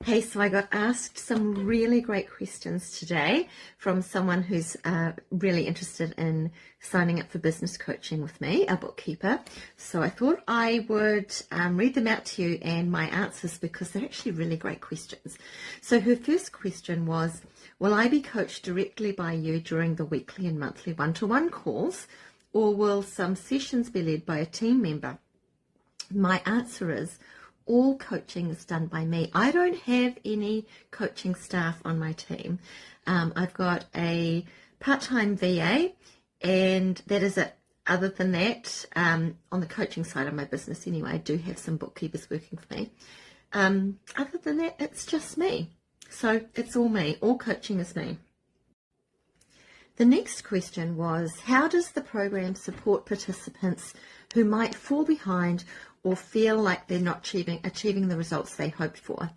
Hey, so I got asked some really great questions today from someone who's really interested in signing up for business coaching with me, a bookkeeper. So I thought I would read them out to you and my answers because they're actually really great questions. So her first question was, will I be coached directly by you during the weekly and monthly one-to-one calls, or will some sessions be led by a team member? My answer is, all coaching is done by me. I don't have any coaching staff on my team. I've got a part-time VA, and that is it. Other than that, on the coaching side of my business anyway, I do have some bookkeepers working for me. Other than that, it's just me. So it's all me. All coaching is me. The next question was, how does the program support participants who might fall behind or feel like they're not achieving the results they hoped for?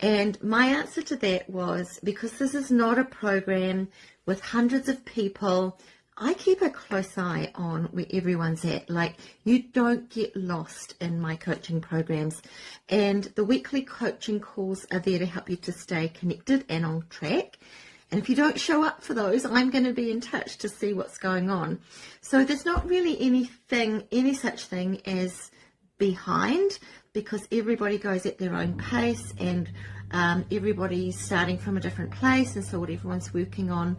And my answer to that was, because this is not a program with hundreds of people, I keep a close eye on where everyone's at. Like, you don't get lost in my coaching programs, and the weekly coaching calls are there to help you to stay connected and on track. And if you don't show up for those, I'm going to be in touch to see what's going on. So there's not really any such thing as behind, because everybody goes at their own pace, and everybody's starting from a different place, and so what everyone's working on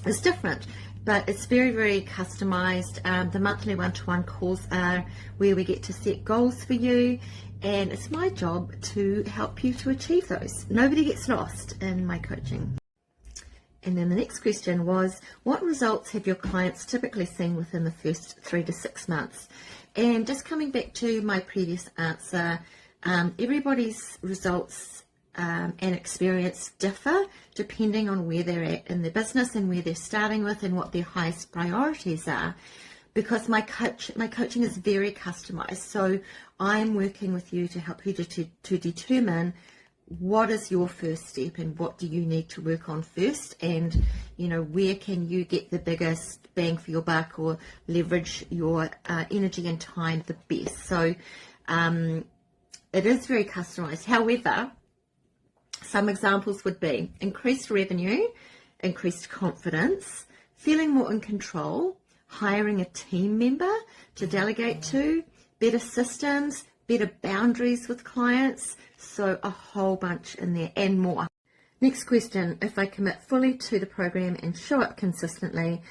is different. But it's very, very customized. The monthly one-to-one calls are where we get to set goals for you, and it's my job to help you to achieve those. Nobody gets lost in my coaching. And then the next question was, what results have your clients typically seen within the first 3 to 6 months? And just coming back to my previous answer, everybody's results and experience differ depending on where they're at in their business and where they're starting with and what their highest priorities are. Because my coaching is very customized, so I'm working with you to help you to determine what is your first step and what do you need to work on first, and where can you get the biggest bang for your buck or leverage your energy and time the best. So it is very customized. However, some examples would be increased revenue, increased confidence, feeling more in control, hiring a team member to delegate to, better systems, better boundaries with clients, so a whole bunch in there and more. Next question, if I commit fully to the program and show up consistently,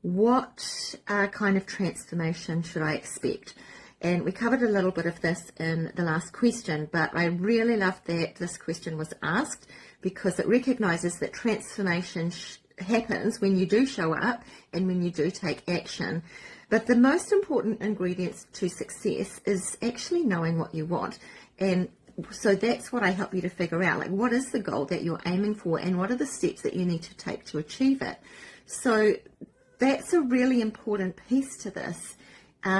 what kind of transformation should I expect? And we covered a little bit of this in the last question, but I really love that this question was asked, because it recognizes that transformation happens when you do show up and when you do take action. But the most important ingredients to success is actually knowing what you want. And so that's what I help you to figure out, like, what is the goal that you're aiming for and what are the steps that you need to take to achieve it. So that's a really important piece to this.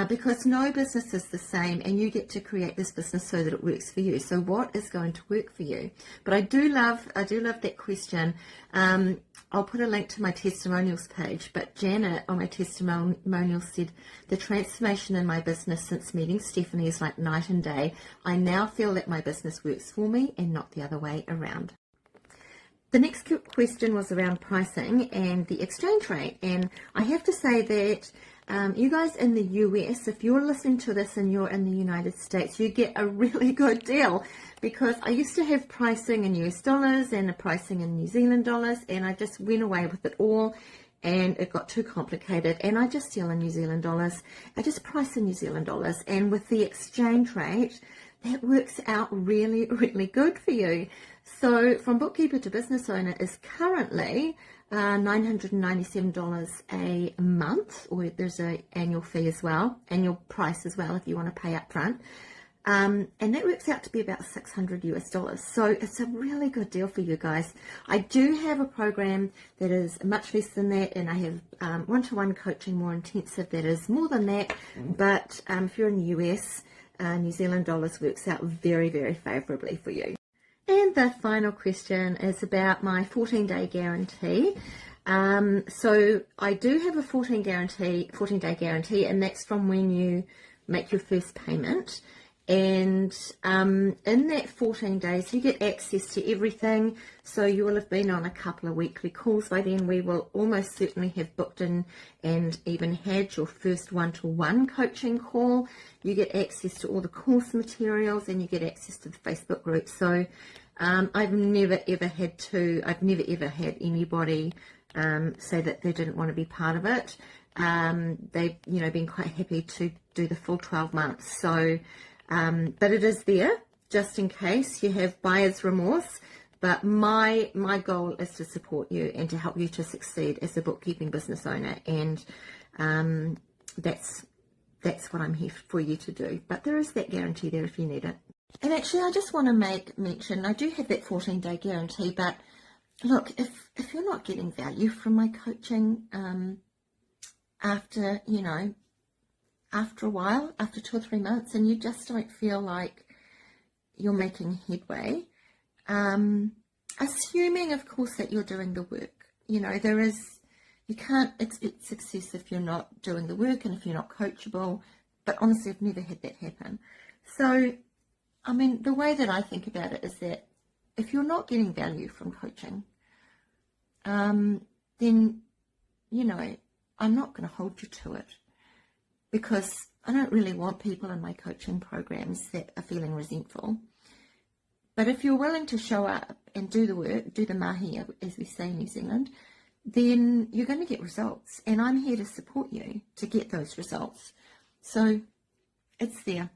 Because no business is the same, and you get to create this business so that it works for you. So what is going to work for you? But I do love that question. I'll put a link to my testimonials page, but Janet on my testimonial said, the transformation in my business since meeting Stephanie is like night and day. I now feel that my business works for me and not the other way around. The next question was around pricing and the exchange rate. And I have to say that you guys in the US, if you're listening to this and you're in the United States, you get a really good deal, because I used to have pricing in US dollars and a pricing in New Zealand dollars, and I just went away with it all, and it got too complicated, and I just deal in New Zealand dollars. I just price in New Zealand dollars, and with the exchange rate, that works out really, really good for you. So from bookkeeper to business owner is currently $997 a month, or there's an annual fee as well, annual price as well if you want to pay up front. And that works out to be about $600 US. So it's a really good deal for you guys. I do have a program that is much less than that, and I have one-to-one coaching more intensive that is more than that. But if you're in the US, New Zealand dollars works out very, very favorably for you. And the final question is about my 14-day guarantee. So I do have a 14-day guarantee, and that's from when you make your first payment. And in that 14 days, you get access to everything. So you will have been on a couple of weekly calls by then. We will almost certainly have booked in and even had your first one-to-one coaching call. You get access to all the course materials, and you get access to the Facebook group. So I've never ever had anybody say that they didn't want to be part of it. They've been quite happy to do the full 12 months. So but it is there just in case you have buyer's remorse. But my goal is to support you and to help you to succeed as a bookkeeping business owner, and that's what I'm here for you to do. But there is that guarantee there if you need it. And actually, I just want to make mention, I do have that 14-day guarantee, but look, if you're not getting value from my coaching after a while, after 2 or 3 months, and you just don't feel like you're making headway, assuming, of course, that you're doing the work. You can't expect success if you're not doing the work and if you're not coachable. But honestly, I've never had that happen. So, I mean, the way that I think about it is that if you're not getting value from coaching, then, I'm not going to hold you to it, because I don't really want people in my coaching programs that are feeling resentful. But if you're willing to show up and do the work, do the mahi, as we say in New Zealand, then you're going to get results. And I'm here to support you to get those results. So it's there.